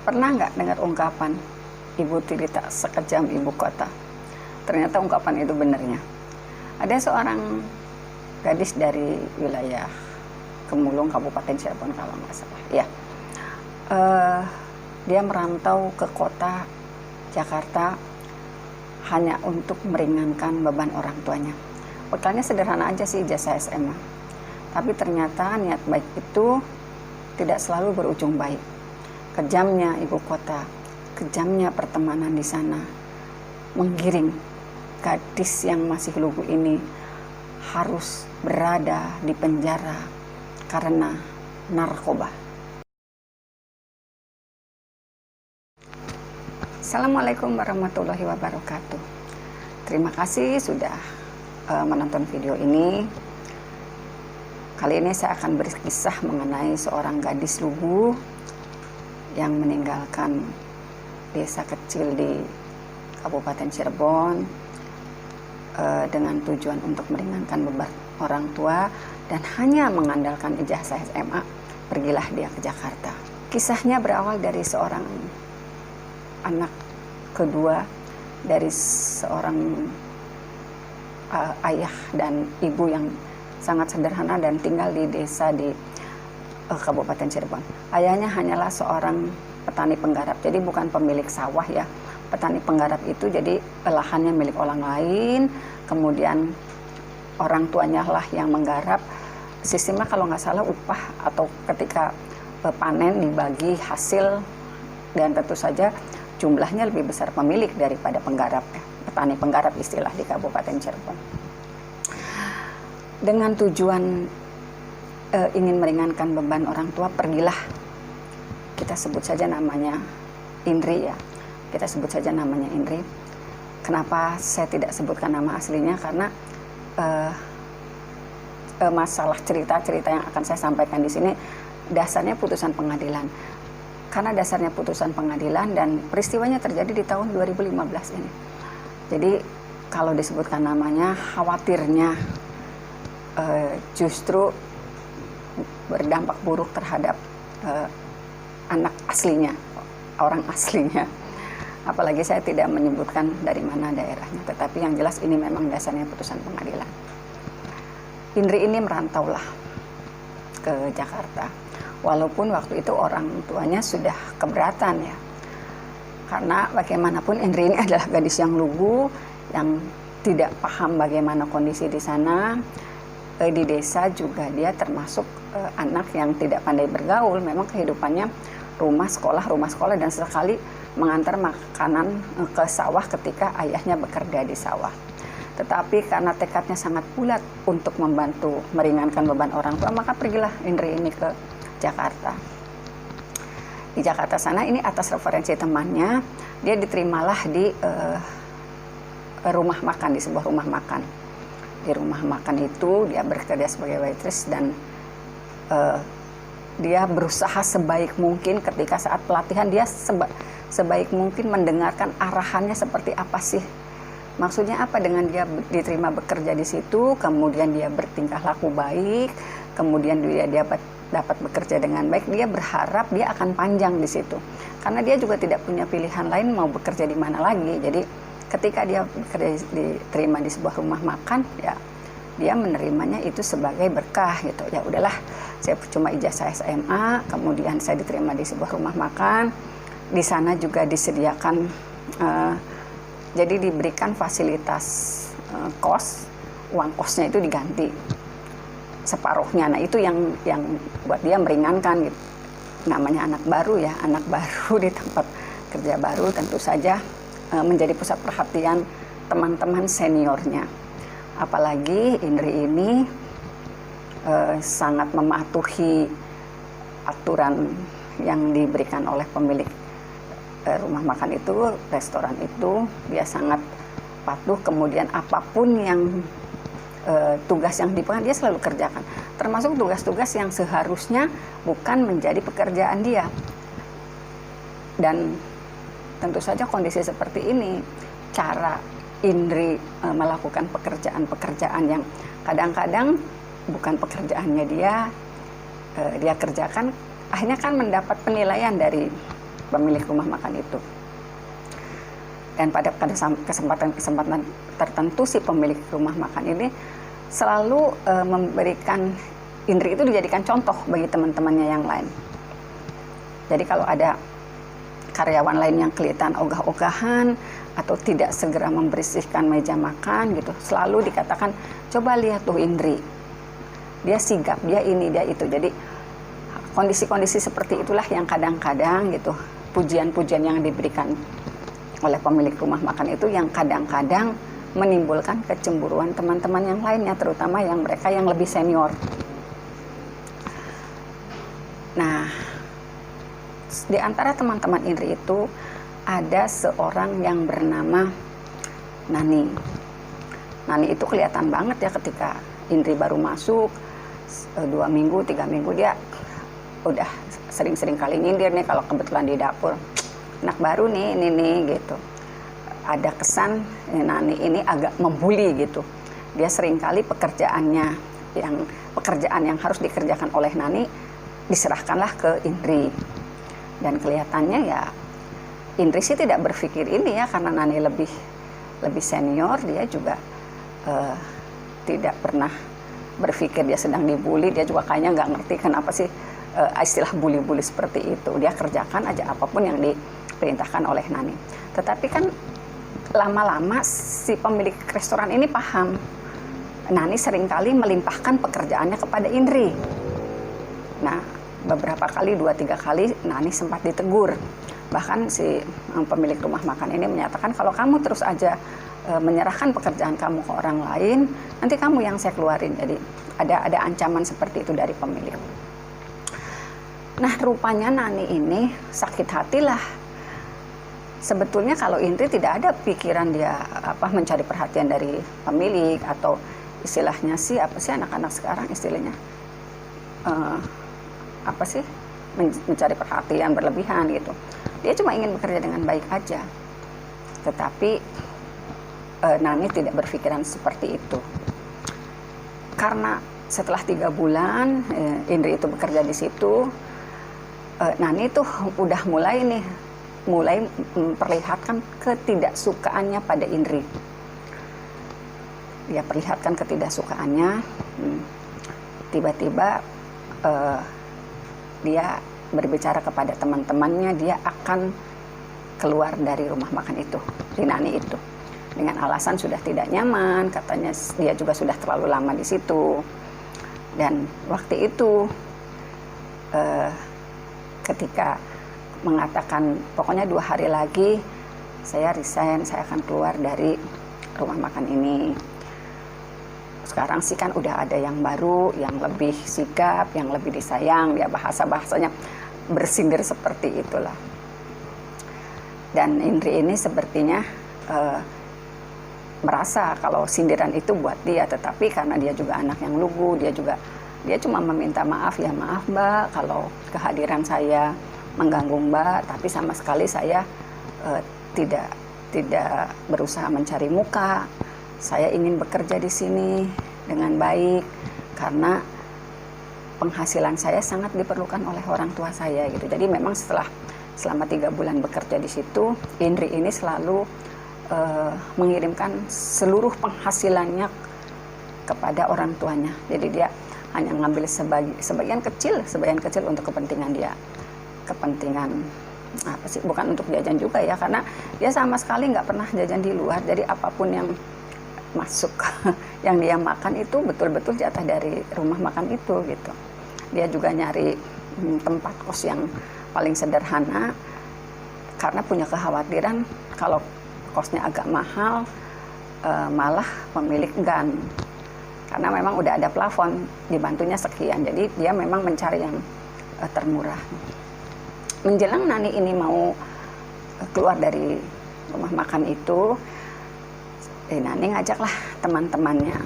Pernah nggak dengar ungkapan ibu tiri tak sekejam ibu kota? Ternyata ungkapan itu benarnya. Ada seorang gadis dari wilayah Kemulung, Kabupaten Cirebon kalau nggak salah. Ya, dia merantau ke kota Jakarta hanya untuk meringankan beban orang tuanya. Bekalnya sederhana aja sih, ijazah SMA. Tapi ternyata niat baik itu tidak selalu berujung baik. Kejamnya ibu kota, kejamnya pertemanan di sana menggiring gadis yang masih lugu ini harus berada di penjara karena narkoba. Assalamualaikum warahmatullahi wabarakatuh. Terima kasih sudah menonton video ini. Kali ini saya akan berkisah mengenai seorang gadis lugu yang meninggalkan desa kecil di Kabupaten Cirebon dengan tujuan untuk meringankan beban orang tua dan hanya mengandalkan ijazah SMA, pergilah dia ke Jakarta. Kisahnya berawal dari seorang anak kedua dari seorang ayah dan ibu yang sangat sederhana dan tinggal di desa di Kabupaten Cirebon. Ayahnya hanyalah seorang petani penggarap, jadi bukan pemilik sawah ya. Petani penggarap itu jadi lahannya milik orang lain, kemudian orang tuanya lah yang menggarap. Sistemnya kalau nggak salah upah atau ketika panen dibagi hasil, dan tentu saja jumlahnya lebih besar pemilik daripada penggarap, petani penggarap istilah di Kabupaten Cirebon. Dengan tujuan ingin meringankan beban orang tua, pergilah, kita sebut saja namanya Indri ya, kita sebut saja namanya Indri. Kenapa saya tidak sebutkan nama aslinya? Karena masalah cerita-cerita yang akan saya sampaikan di sini dasarnya putusan pengadilan. Karena dasarnya putusan pengadilan dan peristiwanya terjadi di tahun 2015 ini. Jadi kalau disebutkan namanya, khawatirnya justru berdampak buruk terhadap anak aslinya, orang aslinya. Apalagi saya tidak menyebutkan dari mana daerahnya, tetapi yang jelas ini memang dasarnya putusan pengadilan. Indri ini merantaulah ke Jakarta, walaupun waktu itu orang tuanya sudah keberatan ya, karena bagaimanapun Indri ini adalah gadis yang lugu, yang tidak paham bagaimana kondisi di sana. Di desa juga dia termasuk anak yang tidak pandai bergaul. Memang kehidupannya rumah sekolah, dan sesekali mengantar makanan ke sawah ketika ayahnya bekerja di sawah. Tetapi karena tekadnya sangat bulat untuk membantu meringankan beban orang tua, maka pergilah Indri ini ke Jakarta. Di Jakarta sana ini atas referensi temannya, dia diterimalah di rumah makan, di sebuah rumah makan. Di rumah makan itu dia bekerja sebagai waitress dan dia berusaha sebaik mungkin ketika saat pelatihan, dia sebaik mungkin mendengarkan arahannya seperti apa sih. Maksudnya apa dengan dia diterima bekerja di situ, kemudian dia bertingkah laku baik, kemudian dia dapat bekerja dengan baik, dia berharap dia akan panjang di situ. Karena dia juga tidak punya pilihan lain mau bekerja di mana lagi. Jadi ketika dia diterima di sebuah rumah makan, ya dia menerimanya itu sebagai berkah gitu. Ya udahlah, saya cuma ijazah SMA, kemudian saya diterima di sebuah rumah makan. Di sana juga disediakan, jadi diberikan fasilitas kos, uang kosnya itu diganti separuhnya. Nah itu yang buat dia meringankan gitu. Namanya anak baru ya, anak baru di tempat kerja baru, tentu saja menjadi pusat perhatian teman-teman seniornya. Apalagi Indri ini sangat mematuhi aturan yang diberikan oleh pemilik rumah makan itu, restoran itu. Dia sangat patuh, kemudian apapun yang tugas yang diberikan dia selalu kerjakan, termasuk tugas-tugas yang seharusnya bukan menjadi pekerjaan dia. Dan tentu saja kondisi seperti ini, cara Indri melakukan pekerjaan-pekerjaan yang kadang-kadang bukan pekerjaannya dia kerjakan, akhirnya kan mendapat penilaian dari pemilik rumah makan itu. Dan pada kesempatan tertentu si pemilik rumah makan ini selalu memberikan Indri itu dijadikan contoh bagi teman-temannya yang lain. Jadi kalau ada karyawan lain yang kelihatan ogah-ogahan atau tidak segera membersihkan meja makan gitu, selalu dikatakan, coba lihat tuh Indri, dia sigap, dia ini, dia itu. Jadi kondisi-kondisi seperti itulah yang kadang-kadang gitu, pujian-pujian yang diberikan oleh pemilik rumah makan itu yang kadang-kadang menimbulkan kecemburuan teman-teman yang lainnya, terutama yang mereka yang lebih senior. Nah, di antara teman-teman Indri itu ada seorang yang bernama Nani. Nani itu kelihatan banget ya ketika Indri baru masuk 2 minggu, 3 minggu dia udah sering-sering kali nyindir nih kalau kebetulan di dapur. Anak baru nih, ini gitu. Ada kesan Nani ini agak membuli gitu. Dia seringkali pekerjaan yang harus dikerjakan oleh Nani diserahkanlah ke Indri. Dan kelihatannya ya Indri sih tidak berpikir ini ya, karena Nani lebih senior, dia juga tidak pernah berpikir dia sedang dibully. Dia juga kayaknya nggak ngerti kenapa sih istilah bully-bully seperti itu. Dia kerjakan aja apapun yang diperintahkan oleh Nani. Tetapi kan lama-lama si pemilik restoran ini paham Nani seringkali melimpahkan pekerjaannya kepada Indri. Nah, beberapa kali, 2-3 kali Nani sempat ditegur. Bahkan si pemilik rumah makan ini menyatakan, kalau kamu terus aja menyerahkan pekerjaan kamu ke orang lain, nanti kamu yang saya keluarin. Jadi ada ancaman seperti itu dari pemilik. Nah, rupanya Nani ini sakit hatilah. Sebetulnya kalau Indri tidak ada pikiran dia mencari perhatian dari pemilik, atau istilahnya sih anak-anak sekarang istilahnya mencari perhatian berlebihan gitu. Dia cuma ingin bekerja dengan baik aja. Tetapi Nani tidak berpikiran seperti itu. Karena setelah 3 bulan Indri itu bekerja di situ, Nani tuh udah mulai memperlihatkan ketidaksukaannya pada Indri. Dia perlihatkan ketidaksukaannya. Tiba-tiba dia berbicara kepada teman-temannya, dia akan keluar dari rumah makan itu, di Nani itu, dengan alasan sudah tidak nyaman. Katanya dia juga sudah terlalu lama di situ. Dan waktu itu ketika mengatakan pokoknya 2 hari lagi saya resign, saya akan keluar dari rumah makan ini. Sekarang sih kan udah ada yang baru, yang lebih sigap, yang lebih disayang. Dia bahasanya bersindir seperti itulah. Dan Indri ini sepertinya merasa kalau sindiran itu buat dia, tetapi karena dia juga anak yang lugu, dia cuma meminta maaf, ya maaf Mbak kalau kehadiran saya mengganggu Mbak, tapi sama sekali saya tidak berusaha mencari muka. Saya ingin bekerja di sini dengan baik karena penghasilan saya sangat diperlukan oleh orang tua saya gitu. Jadi memang selama 3 bulan bekerja di situ, Indri ini selalu mengirimkan seluruh penghasilannya kepada orang tuanya. Jadi dia hanya ngambil sebagian kecil untuk kepentingan dia. Kepentingan bukan untuk jajan juga ya, karena dia sama sekali nggak pernah jajan di luar. Jadi apapun yang masuk yang dia makan itu betul-betul jatah dari rumah makan itu gitu. Dia juga nyari tempat kos yang paling sederhana karena punya kekhawatiran kalau kosnya agak mahal malah pemilik enggan, karena memang udah ada plafon dibantunya sekian. Jadi dia memang mencari yang termurah. Menjelang Nani ini mau keluar dari rumah makan itu, Nani ngajaklah teman-temannya,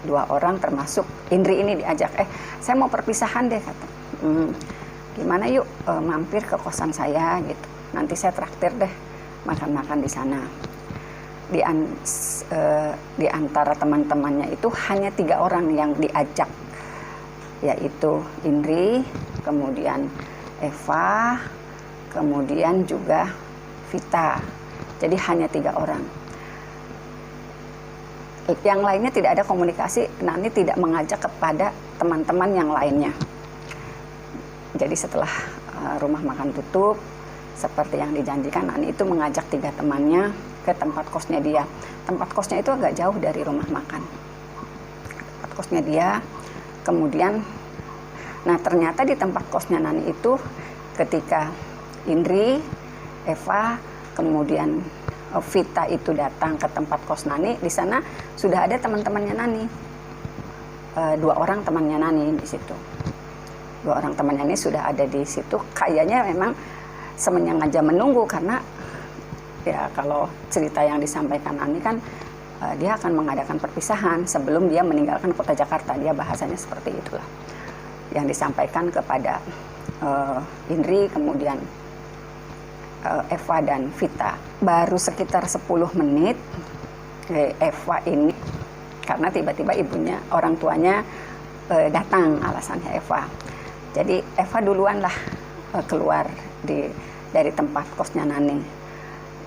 2 orang termasuk Indri ini diajak. Saya mau perpisahan deh, kata. Gimana yuk mampir ke kosan saya gitu. Nanti saya traktir deh makan-makan di sana. Di antara teman-temannya itu hanya 3 orang yang diajak, yaitu Indri, kemudian Eva, kemudian juga Vita. Jadi hanya 3 orang. Yang lainnya tidak ada komunikasi, Nani tidak mengajak kepada teman-teman yang lainnya. Jadi setelah rumah makan tutup, seperti yang dijanjikan, Nani itu mengajak 3 temannya ke tempat kosnya dia. Tempat kosnya itu agak jauh dari rumah makan. Tempat kosnya dia, kemudian, nah ternyata di tempat kosnya Nani itu, ketika Indri, Eva, kemudian Vita itu datang ke tempat kos Nani, di sana sudah ada teman-temannya Nani. 2 orang temannya Nani di situ. 2 orang temannya ini sudah ada di situ. Kayaknya memang sengaja menunggu, karena ya kalau cerita yang disampaikan Nani kan dia akan mengadakan perpisahan sebelum dia meninggalkan kota Jakarta. Dia bahasanya seperti itulah yang disampaikan kepada Indri, kemudian Eva dan Vita. Baru sekitar 10 menit Eva ini, karena tiba-tiba ibunya, orang tuanya datang, alasannya Eva. Jadi Eva duluan lah keluar dari tempat kosnya Nani.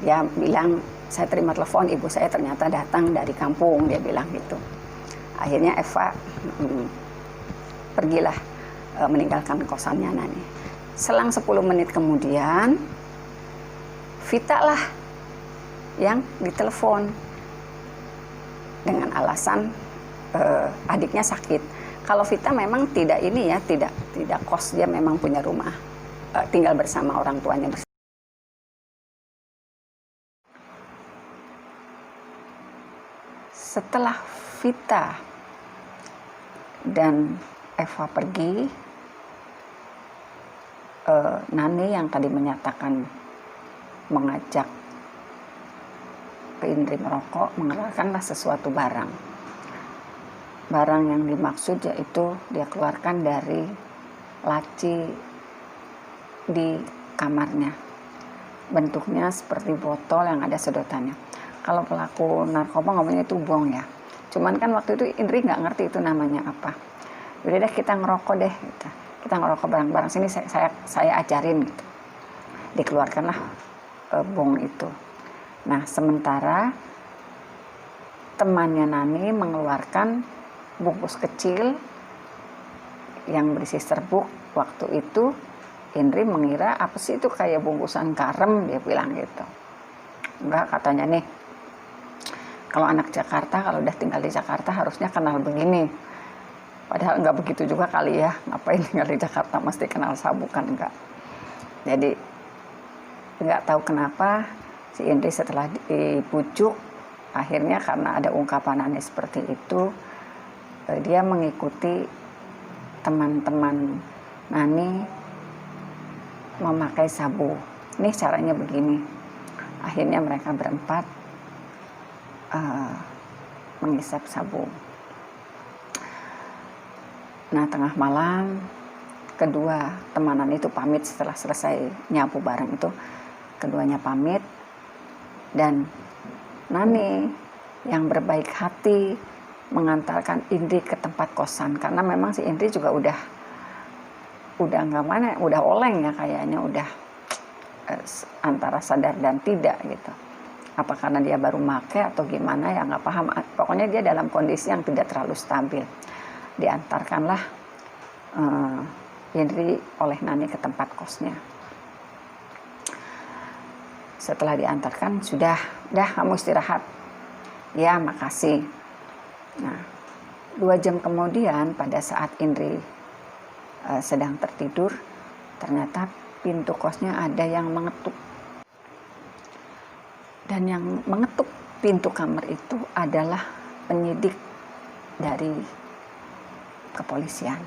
Dia bilang, saya terima telepon, ibu saya ternyata datang dari kampung, dia bilang gitu. Akhirnya Eva pergilah meninggalkan kosannya Nani. Selang 10 menit kemudian, Vita lah yang ditelepon dengan alasan adiknya sakit. Kalau Vita memang tidak ini ya, tidak kos, dia memang punya rumah, tinggal bersama orang tuanya. Setelah Vita dan Eva pergi, Nani yang tadi menyatakan mengajak ke Indri merokok, mengeluarkanlah sesuatu barang. Barang yang dimaksud yaitu dia keluarkan dari laci di kamarnya. Bentuknya seperti botol yang ada sedotannya. Kalau pelaku narkoba ngomongnya itu bong ya. Cuman kan waktu itu Indri nggak ngerti itu namanya apa. Udah deh kita ngerokok deh. Gitu. Kita ngerokok barang-barang sini saya ajarin gitu. Dikeluarkanlah bong itu. Nah sementara temannya Nani mengeluarkan bungkus kecil yang berisi serbuk. Waktu itu Indri mengira apa sih itu, kayak bungkusan garam, dia bilang gitu. Enggak, katanya nih, kalau anak Jakarta, kalau udah tinggal di Jakarta harusnya kenal begini. Padahal enggak begitu juga kali ya, ngapain tinggal di Jakarta mesti kenal sabu, kan enggak. Jadi enggak tahu kenapa si Indri setelah dibujuk, akhirnya karena ada ungkapan aneh seperti itu, dia mengikuti teman-teman Nani memakai sabu. Ini caranya begini. Akhirnya mereka berempat menghisap sabu. Nah tengah malam, kedua temanan itu pamit setelah selesai nyabu bareng itu. Keduanya pamit, dan Nani yang berbaik hati mengantarkan Indri ke tempat kosan, karena memang si Indri juga udah nggak mana, udah oleng ya kayaknya, udah antara sadar dan tidak gitu. Apa karena dia baru make atau gimana ya nggak paham. Pokoknya dia dalam kondisi yang tidak terlalu stabil. Diantarkanlah Indri oleh Nani ke tempat kosnya. Setelah diantarkan, dah kamu istirahat. Ya makasih. Nah, 2 jam kemudian pada saat Indri sedang tertidur, ternyata pintu kosnya ada yang mengetuk. Dan yang mengetuk pintu kamar itu adalah penyidik dari kepolisian.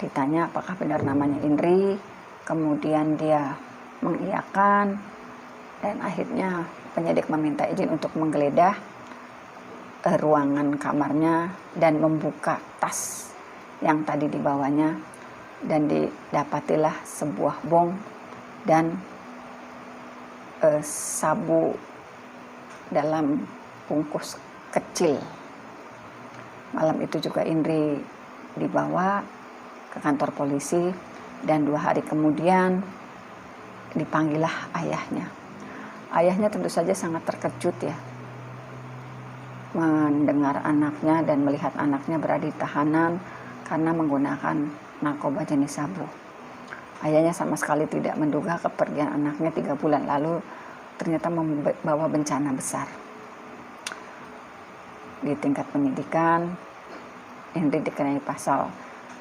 Ditanya apakah benar namanya Indri, kemudian dia mengiyakan, dan akhirnya penyidik meminta izin untuk menggeledah ruangan kamarnya dan membuka tas yang tadi dibawanya, dan didapatilah sebuah bong dan sabu dalam bungkus kecil. Malam itu juga Indri dibawa ke kantor polisi Dan 2 hari kemudian dipanggillah ayahnya. Ayahnya tentu saja sangat terkejut ya, mendengar anaknya dan melihat anaknya berada di tahanan karena menggunakan narkoba jenis sabu. Ayahnya sama sekali tidak menduga kepergian anaknya 3 bulan lalu ternyata membawa bencana besar. Di tingkat penyidikan, Indri dikenai pasal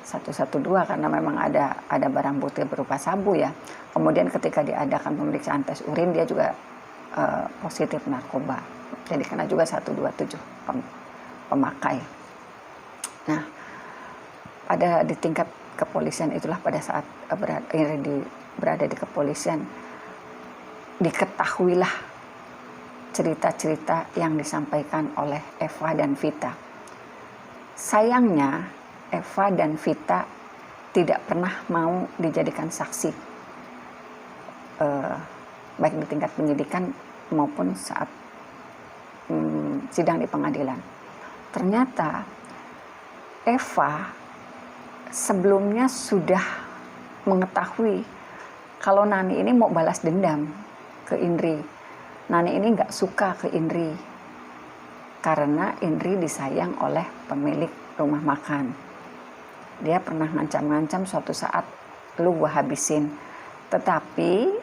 112 karena memang ada barang bukti berupa sabu ya. Kemudian ketika diadakan pemeriksaan tes urin dia juga positif narkoba. Jadi kena juga 127 pemakai. Nah, di tingkat kepolisian itulah pada saat berada di kepolisian diketahuilah cerita-cerita yang disampaikan oleh Eva dan Vita. Sayangnya Eva dan Vita tidak pernah mau dijadikan saksi, baik di tingkat penyidikan maupun saat sidang di pengadilan. Ternyata Eva sebelumnya sudah mengetahui kalau Nani ini mau balas dendam ke Indri. Nani ini nggak suka ke Indri karena Indri disayang oleh pemilik rumah makan. Dia pernah ngancam-ngancam suatu saat, lu gua habisin. Tetapi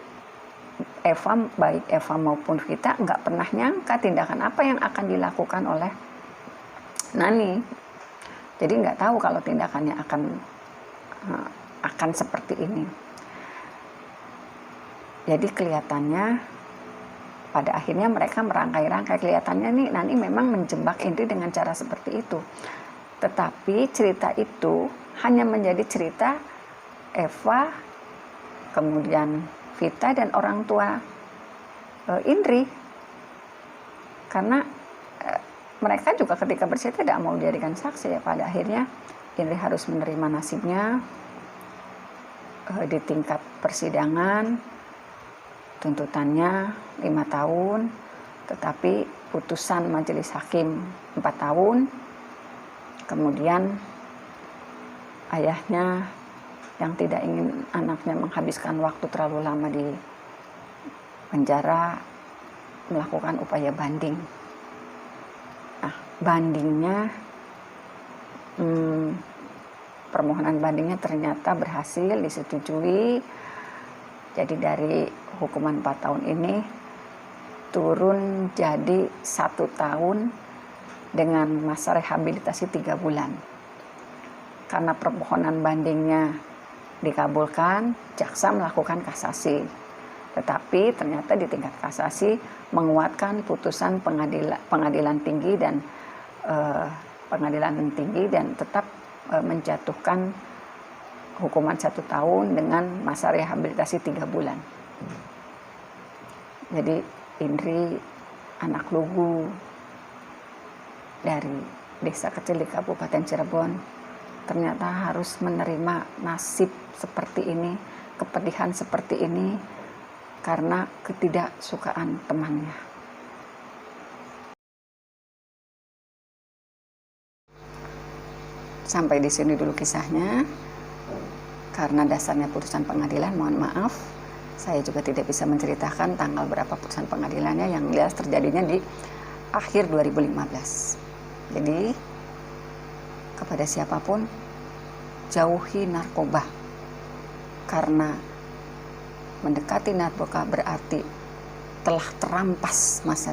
baik Eva maupun Vita nggak pernah nyangka tindakan apa yang akan dilakukan oleh Nani. Jadi nggak tahu kalau tindakannya akan seperti ini. Jadi kelihatannya pada akhirnya mereka merangkai-rangkai, kelihatannya nih Nani memang menjebak Indri dengan cara seperti itu. Tetapi cerita itu hanya menjadi cerita Eva, kemudian Vita dan orang tua Indri. Karena mereka juga ketika bercerita tidak mau dijadikan saksi ya. Pada akhirnya Indri harus menerima nasibnya di tingkat persidangan. Tuntutannya 5 tahun, tetapi putusan majelis hakim 4 tahun. Kemudian ayahnya yang tidak ingin anaknya menghabiskan waktu terlalu lama di penjara melakukan upaya banding. Nah, bandingnya, permohonan bandingnya ternyata berhasil disetujui. Jadi dari hukuman 4 tahun ini turun jadi 1 tahun dengan masa rehabilitasi 3 bulan. Karena permohonan bandingnya dikabulkan, jaksa melakukan kasasi. Tetapi ternyata di tingkat kasasi menguatkan putusan pengadilan tinggi dan tetap menjatuhkan hukuman 1 tahun dengan masa rehabilitasi 3 bulan. Jadi Indri, anak lugu dari desa kecil di Kabupaten Cirebon, ternyata harus menerima nasib seperti ini, kepedihan seperti ini karena ketidaksukaan temannya. Sampai di sini dulu kisahnya. Karena dasarnya putusan pengadilan, mohon maaf, saya juga tidak bisa menceritakan tanggal berapa putusan pengadilannya, yang jelas terjadinya di akhir 2015. Jadi, kepada siapapun, jauhi narkoba. Karena mendekati narkoba berarti telah terampas masa